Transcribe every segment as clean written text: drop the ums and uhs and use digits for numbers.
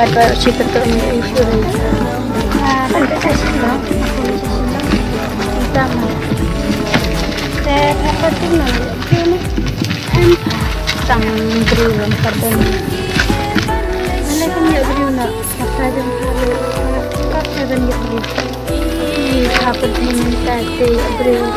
Pada sikat tu ni usul. Pada saya silang, aku bisa silang. Utama. Saya dapat tu mana? Ini tang beriun pada ni. Mana kan dia beriun nak? Kata jam hari. Kata jam dia. Ini dapat ni minta dia beriun.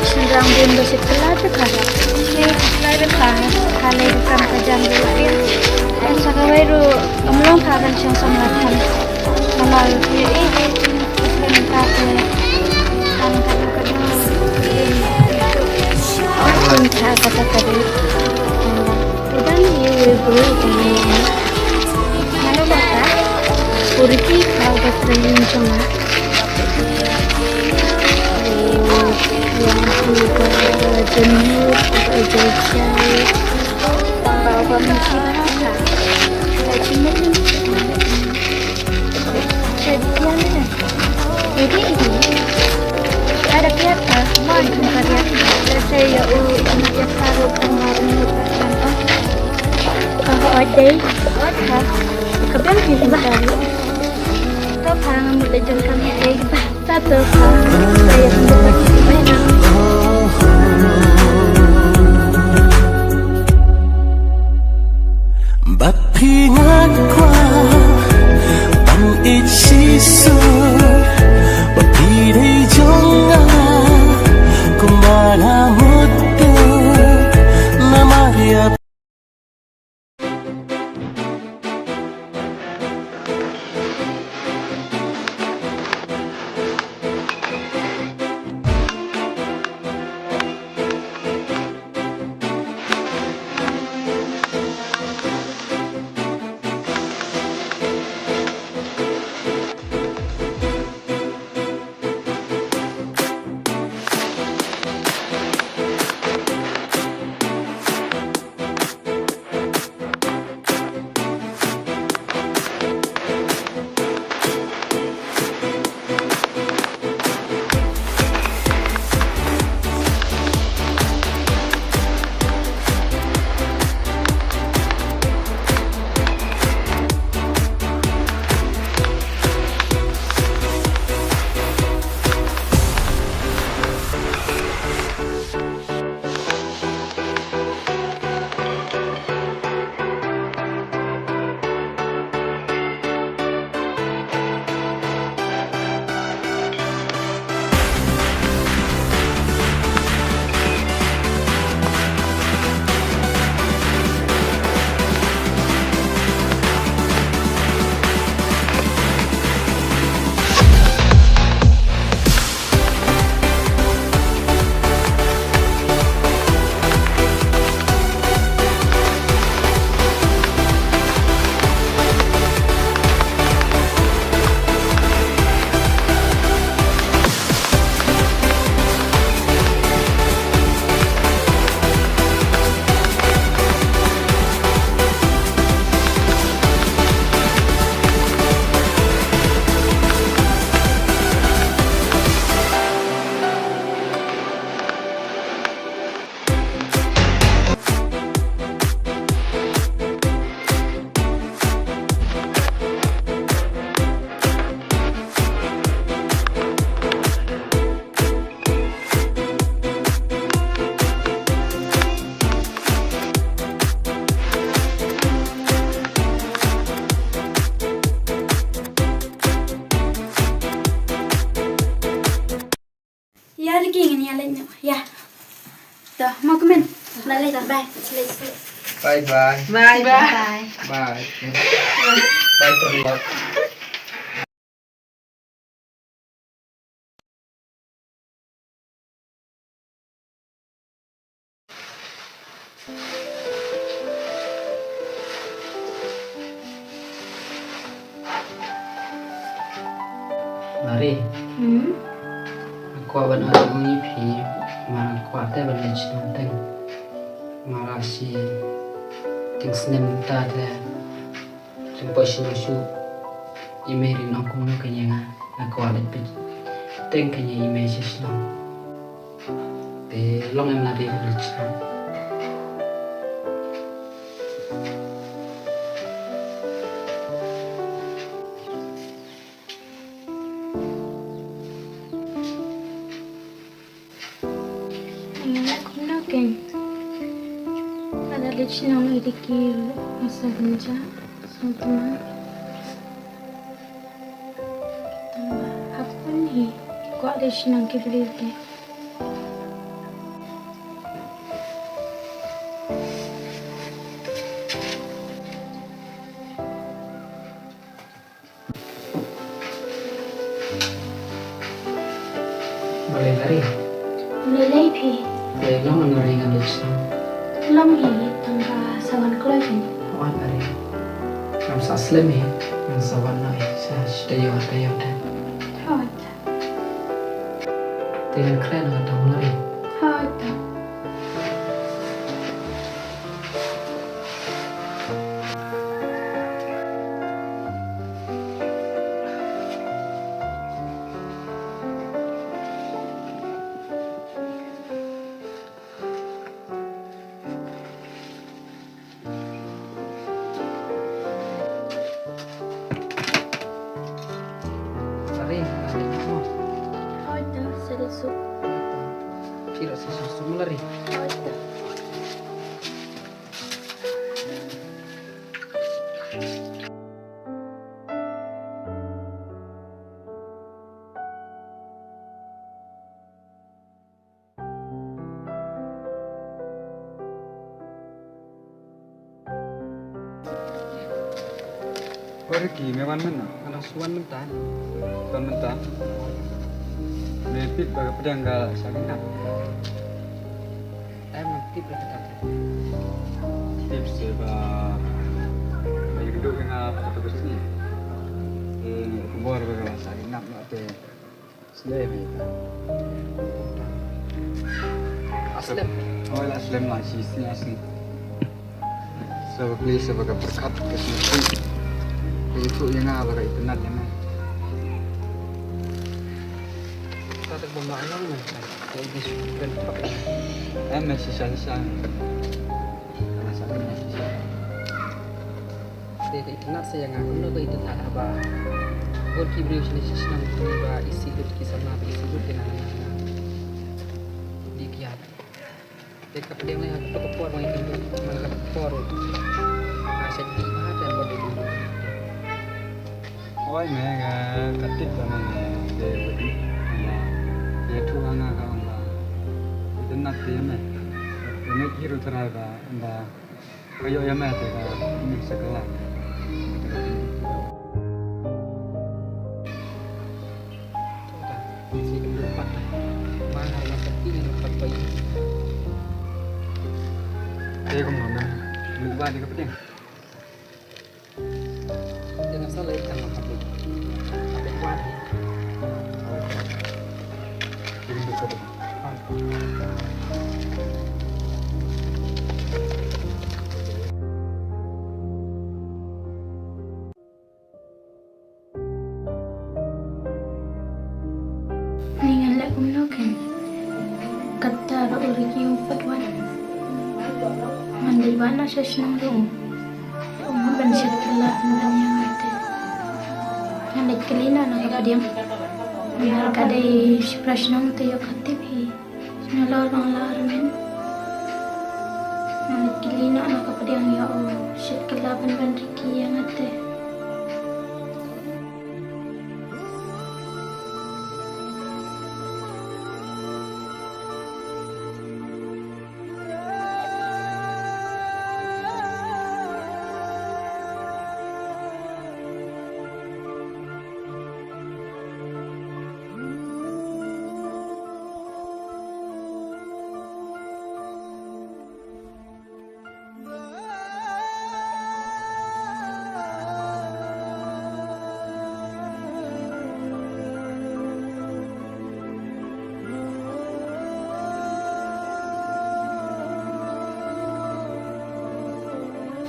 Sedang bunda setelah tu kalau. Setelah tu kalau bukan kerjaan beriun. Sakawai ru amlong karan siyang samatan namal ini islam kate kan kadang-kadang orang kata kali dan you will ini mana bata puriki kau bertemu cuma yang juga jenuh atau jauh tambah apa mungkin jadi ini ada kereta macam kereta saya untuk taruh kemarin kalau ada kebetulan kita baru kita pangan belajar kami satu saya mendapat banyak Bapingat ko ang itsiso Bapiday jonga Kung malamot ko Na mayap Ya, lagi ingin nyalain ya. Dah, mau komen? Lalai dah, bye. Bye bye. Bye bye. Bye. Bye terlihat. Mari. Aku akan ada mengipi, mana kuatnya berlejit nanteng, marasi, ting senem tade, jumpa sinusu, imeri aku nak kenyang, aku ada pej, teng kenyang imeri sislam, long yang nabi berlejit. Ingat aku nakin. Ada lechina ng idikir masa genja sama tambah apa nih? Kok lechina ng kibirite? Boleh lari? Lelai pi. Lo mengenai dengan Lechina. Long hi tambah sawan kloven. Wan lari. Nam sasle me, nam sawan lai. Saya sudah yo dan. Hot. Dengan keren dengan tamu lari. Hot. Lari, lari kamu. Hot. Selisuk. Tidak sesuatu lari. Hot. Pergi mewan mana? Anak suan mentan. Tuan mentah. Mepit bagai pedang galak sakinah. Nanti berkata. Tips seba. Bayi geduk dengan apa bersih. Kubur bagai sakinah nak te. Slave itu. Aslam. Oh, aslam lah sisi asli. Sebagai sebagai berkat kesini. Itu yang apa kayak penat yang mana? Kita terbang alam nih. Kayak disuruhkan pakai. Masih sisa. Karena sakitnya sisa. Jadi kenal saya ngaku lo itu tak apa. Kau kibri usni sisna mungkin isi dut kisah nabi isi dut dengan anak dikiat. Jadi kemudian lagi kepor mau itu mana kepor. Asyik di ada pada dulu. Ôi mẹ gà cắt tít vào này để bữa để thu ăn à các ông bà đến nát tiếng này để mấy kilo thôi này và bây giờ em mẹ thì là mình sẽ có làm Si keempat mana yang penting yang empat bayi. đây không ngon đâu mình qua đi có biết Dengan salah ikan makan ada kuat. đi được cái được Ningan lek kumnoken. Kata ro urigi upatwan. Mandi bana sesnang dong. Umur dan setelah mudanya ate. Yang kelina na kapadiam. Biar kadai prashnam tayo katibi. Sinalorong larmen. Yang kelina na kapadiam ya o setelah bandriki yang ate.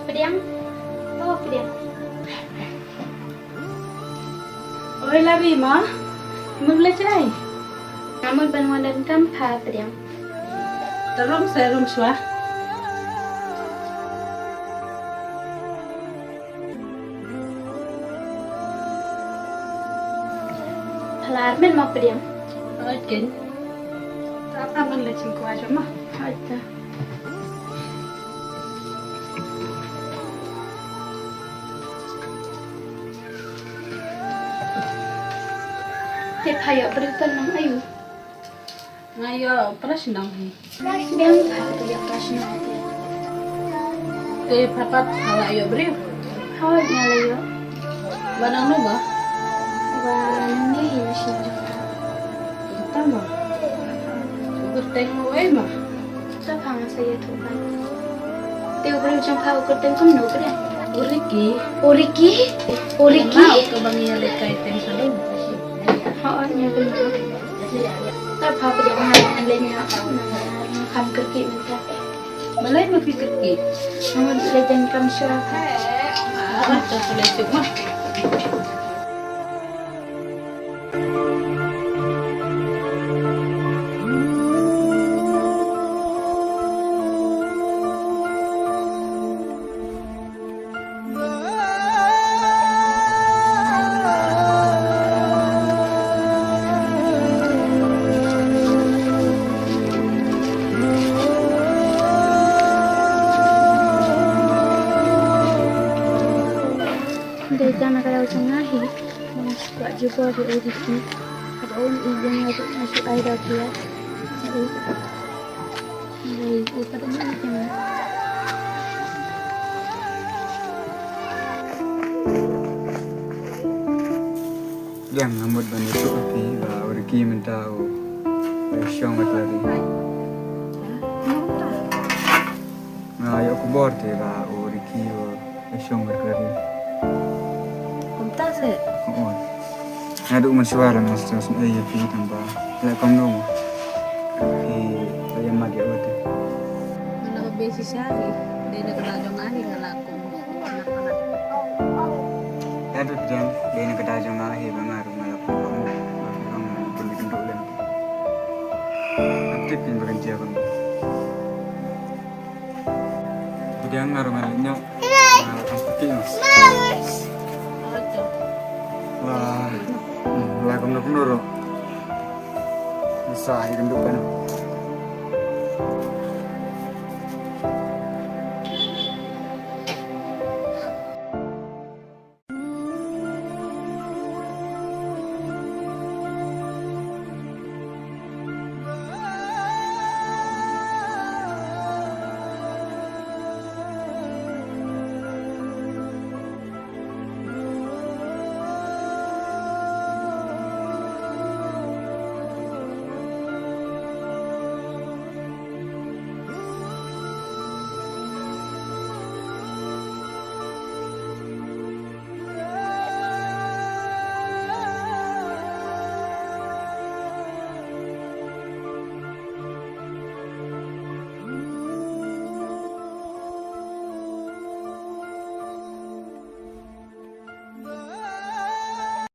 Pediam? Oh, pediam. Oi, lari ma. Mula cerai. Kamu bangun dan kampa pediam. Terong serum swa. Halar men ma pediam. Oke. Tak Aman lecin ko aja mah. Ada. Tip hayo berikan nang ayu. Ngayo pras nang hi. Biang tak dia kasih nanti. Te papat hala ayo beri. Hawat nyalayo. Banang no ba? Wan ni sih. Tama. Guteng mo ay mah. Sa phang saya tu kan. Tiêu beri trong phao có tên không nấu cái này. Uriki. Oriki. Oriki. Mau ke bangi lekay tem salon. Họ nhà bên đó. Ta phao cái đó hai anh lên nhà khăm cực kỳ người ta. Malay makikit. Nó lên trên cầm sữa. Ah, to sulay cuk mah. Dari jana kalau cengahi, masuk juga di Oriki. Kapan izin masuk air dia. Dari pada mana jangan. Yang ngamut bani tu api ba urki minta o syong matlari. Na yo ko borte ba urki o syong matlari. Kunta se. Oo. Nado man suara na sa ay pi tamba. La kom no. Ayam magi ote. Mana besi siya di nagdajong ahi ngalakong anak-anak. Nado jang de na kada jang ahi bangaru na ko ko. Ang puli kendo len. Aktif pin berhenti ako. Jadi ang ngaru ngalinyo. Ang putih. Wah, wala kong napunuro. Nasa akin doon pa na.